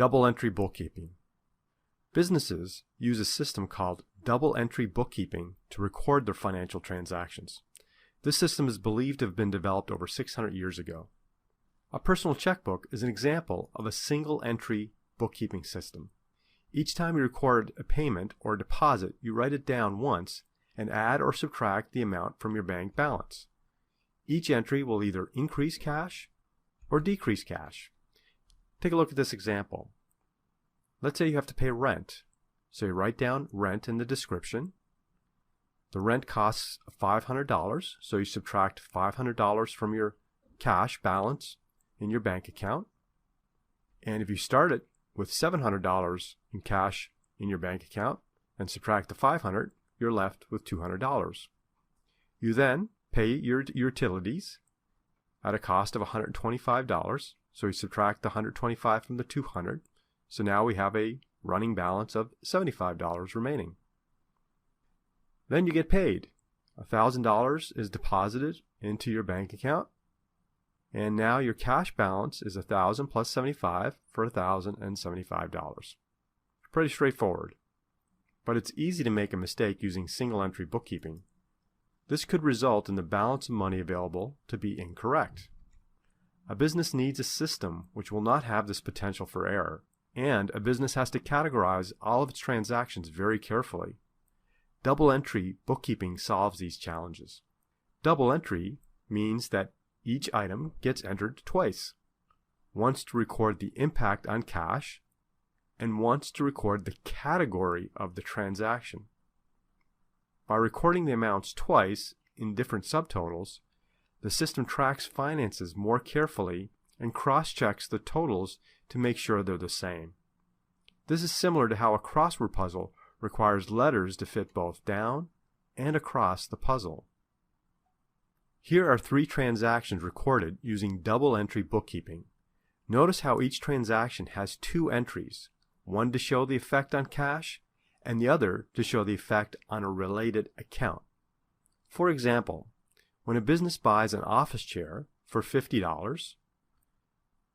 Double entry bookkeeping. Businesses use a system called double entry bookkeeping to record their financial transactions. This system is believed to have been developed over 600 years ago. A personal checkbook is an example of a single entry bookkeeping system. Each time you record a payment or deposit, you write it down once and add or subtract the amount from your bank balance. Each entry will either increase cash or decrease cash. Take a look at this example. Let's say you have to pay rent. So you write down rent in the description. The rent costs $500, so you subtract $500 from your cash balance in your bank account. And if you start it with $700 in cash in your bank account and subtract the $500, you're left with $200. You then pay your utilities at a cost of $125, so you subtract the $125 from the $200. So now we have a running balance of $75 remaining. Then you get paid. $1,000 is deposited into your bank account, and now your cash balance is $1,000 plus $75 for $1,075. Pretty straightforward. But it's easy to make a mistake using single entry bookkeeping. This could result in the balance of money available to be incorrect. A business needs a system which will not have this potential for error, and a business has to categorize all of its transactions very carefully. Double entry bookkeeping solves these challenges. Double entry means that each item gets entered twice. Once to record the impact on cash, and once to record the category of the transaction. By recording the amounts twice in different subtotals, the system tracks finances more carefully and cross-checks the totals to make sure they're the same. This is similar to how a crossword puzzle requires letters to fit both down and across the puzzle. Here are 3 transactions recorded using double entry bookkeeping. Notice how each transaction has 2 entries, one to show the effect on cash and the other to show the effect on a related account. For example, when a business buys an office chair for $50,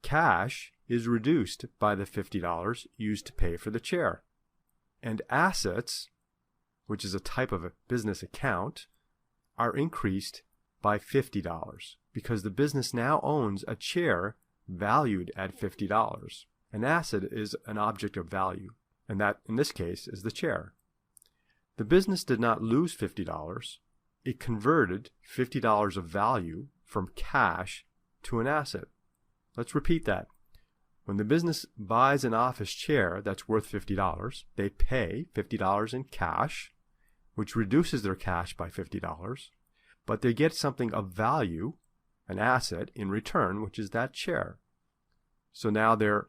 cash is reduced by the $50 used to pay for the chair. And assets, which is a type of a business account, are increased by $50 because the business now owns a chair valued at $50. An asset is an object of value, and that, in this case, is the chair. The business did not lose $50. It converted $50 of value from cash to an asset. Let's repeat that. When the business buys an office chair that's worth $50, they pay $50 in cash, which reduces their cash by $50, but they get something of value, an asset, in return, which is that chair. So now they're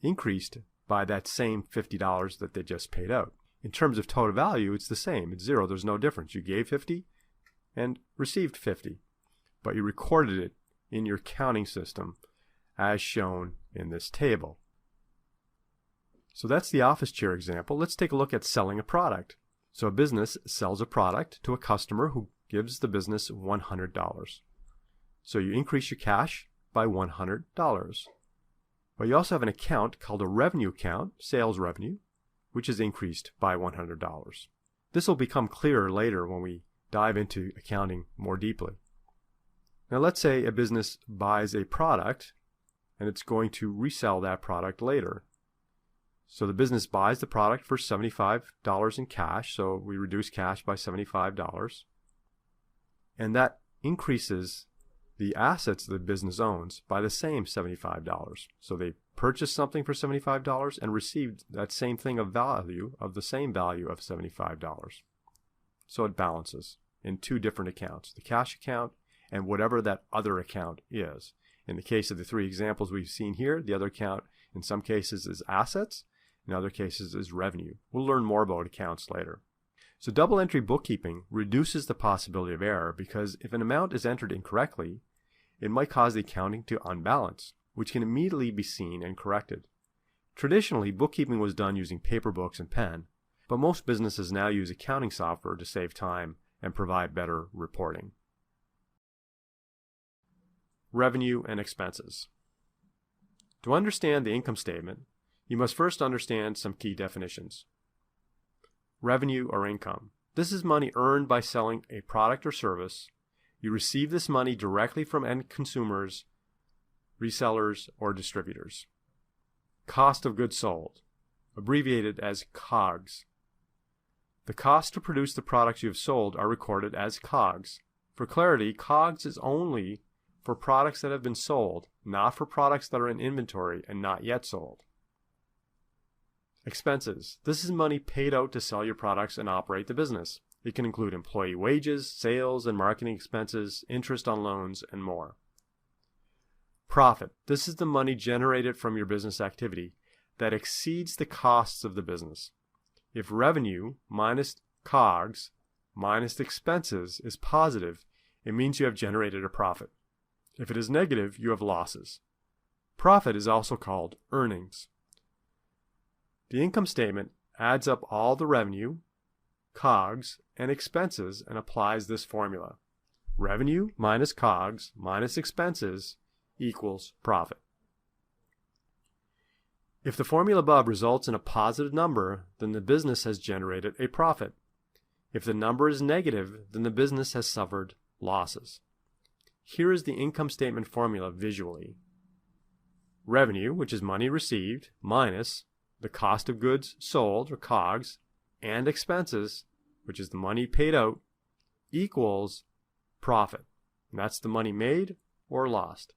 increased by that same $50 that they just paid out. In terms of total value, it's the same. It's zero. There's no difference. You gave 50 and received 50, but you recorded it in your counting system as shown in this table. So that's the office chair example. Let's take a look at selling a product. So a business sells a product to a customer who gives the business $100. So you increase your cash by $100. But you also have an account called a revenue account, sales revenue, which is increased by $100. This will become clearer later when we dive into accounting more deeply. Now let's say a business buys a product and it's going to resell that product later. So the business buys the product for $75 in cash, so we reduce cash by $75. And that increases the assets the business owns by the same $75. So they purchased something for $75 and received that same thing of value, of the same value of $75. So it balances in 2 different accounts, the cash account and whatever that other account is. In the case of the 3 examples we've seen here, the other account in some cases is assets, in other cases is revenue. We'll learn more about accounts later. So double entry bookkeeping reduces the possibility of error because if an amount is entered incorrectly, it might cause the accounting to unbalance, which can immediately be seen and corrected. Traditionally, bookkeeping was done using paper books and pen, but most businesses now use accounting software to save time and provide better reporting. Revenue and expenses. To understand the income statement, you must first understand some key definitions. Revenue or income. This is money earned by selling a product or service. You receive this money directly from end consumers, resellers, or distributors. Cost of goods sold, abbreviated as COGS. The cost to produce the products you have sold are recorded as COGS. For clarity, COGS is only for products that have been sold, not for products that are in inventory and not yet sold. Expenses. This is money paid out to sell your products and operate the business. It can include employee wages, sales and marketing expenses, interest on loans, and more. Profit. This is the money generated from your business activity that exceeds the costs of the business. If revenue minus COGS minus expenses is positive, it means you have generated a profit. If it is negative, you have losses. Profit is also called earnings. The income statement adds up all the revenue, COGS, and expenses and applies this formula. Revenue minus COGS minus expenses equals profit. If the formula above results in a positive number, then the business has generated a profit. If the number is negative, then the business has suffered losses. Here is the income statement formula visually. Revenue, which is money received, minus the cost of goods sold, or COGS, and expenses, which is the money paid out, equals profit. And that's the money made or lost.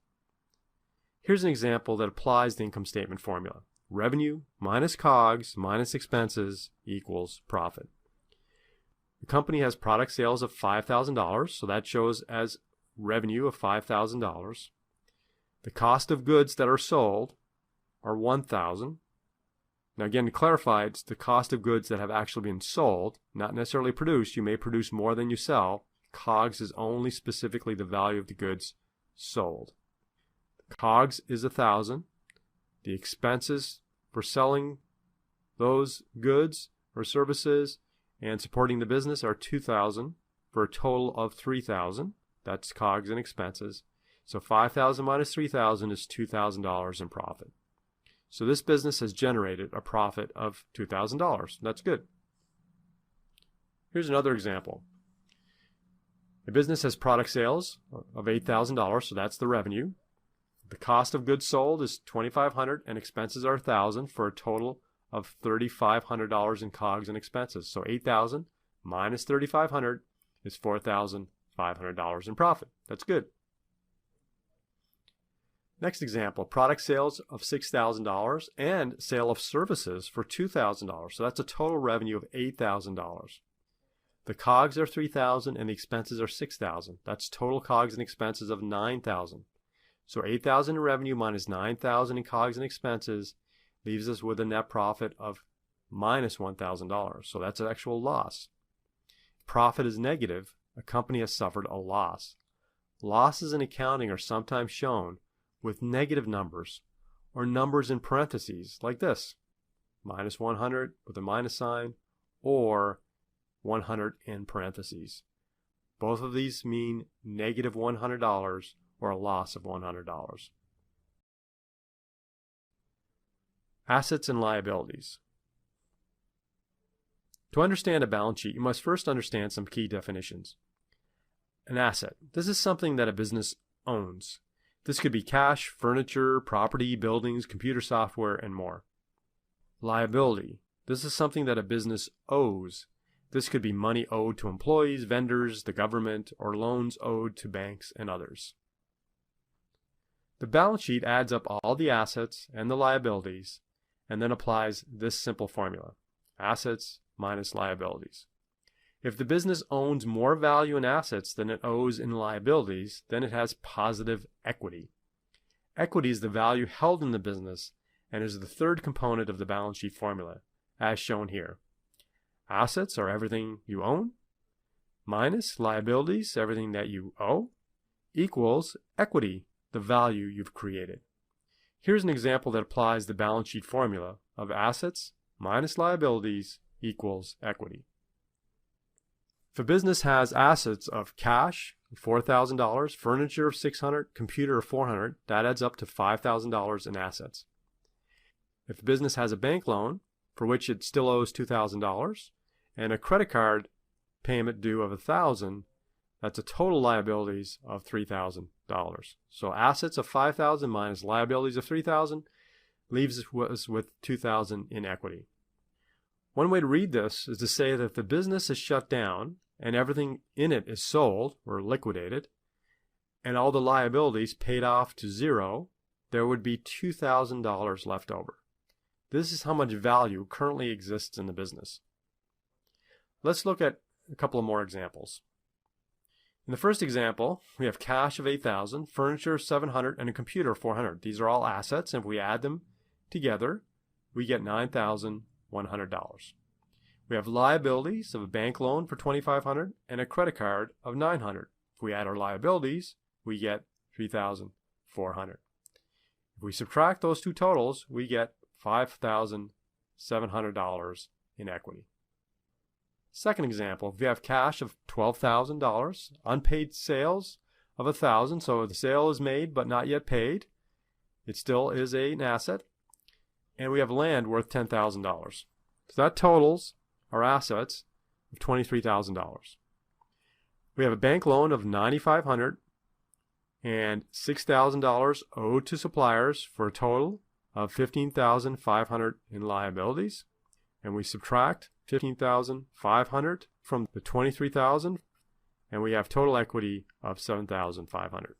Here's an example that applies the income statement formula. Revenue minus COGS minus expenses equals profit. The company has product sales of $5,000, so that shows as revenue of $5,000. The cost of goods that are sold are $1,000. Now again, to clarify, it's the cost of goods that have actually been sold, not necessarily produced. You may produce more than you sell. COGS is only specifically the value of the goods sold. COGS is $1,000. The expenses for selling those goods or services and supporting the business are $2,000 for a total of $3,000. That's COGS and expenses. So $5,000 minus $3,000 is $2,000 in profit. So this business has generated a profit of $2,000. That's good. Here's another example. A business has product sales of $8,000, so that's the revenue. The cost of goods sold is $2,500 and expenses are $1,000 for a total of $3,500 in COGS and expenses. So $8,000 minus $3,500 is $4,500 in profit. That's good. Next example, product sales of $6,000 and sale of services for $2,000. So that's a total revenue of $8,000. The COGS are $3,000 and the expenses are $6,000. That's total COGS and expenses of $9,000. So $8,000 in revenue minus $9,000 in COGS and expenses leaves us with a net profit of minus $1,000. So that's an actual loss. If profit is negative, a company has suffered a loss. Losses in accounting are sometimes shown with negative numbers or numbers in parentheses like this, minus 100 with a minus sign or 100 in parentheses. Both of these mean negative $100 or a loss of $100. Assets and liabilities. To understand a balance sheet, you must first understand some key definitions. An asset. This is something that a business owns. This could be cash, furniture, property, buildings, computer software, and more. Liability. This is something that a business owes. This could be money owed to employees, vendors, the government, or loans owed to banks and others. The balance sheet adds up all the assets and the liabilities and then applies this simple formula: assets minus liabilities. If the business owns more value in assets than it owes in liabilities, then it has positive equity. Equity is the value held in the business and is the third component of the balance sheet formula, as shown here. Assets are everything you own, minus liabilities, everything that you owe, equals equity, the value you've created. Here's an example that applies the balance sheet formula of assets minus liabilities equals equity. If a business has assets of cash, $4,000, furniture of $600, computer of $400, that adds up to $5,000 in assets. If the business has a bank loan for which it still owes $2,000 and a credit card payment due of $1,000, that's a total liabilities of $3,000. So assets of $5,000 minus liabilities of $3,000 leaves us with $2,000 in equity. One way to read this is to say that if the business is shut down and everything in it is sold or liquidated, and all the liabilities paid off to zero, there would be $2,000 left over. This is how much value currently exists in the business. Let's look at a couple of more examples. In the first example, we have cash of $8,000, furniture $700, and a computer $400. These are all assets, and if we add them together, we get $9,100. We have liabilities of a bank loan for $2,500 and a credit card of $900. If we add our liabilities, we get $3,400. If we subtract those two totals, we get $5,700 in equity. Second example, if we have cash of $12,000, unpaid sales of $1,000, so the sale is made but not yet paid, it still is an asset, and we have land worth $10,000. So that totals our assets of $23,000. We have a bank loan of $9,500 and $6,000 owed to suppliers for a total of $15,500 in liabilities, and we subtract $15,500 from the $23,000, and we have total equity of $7,500.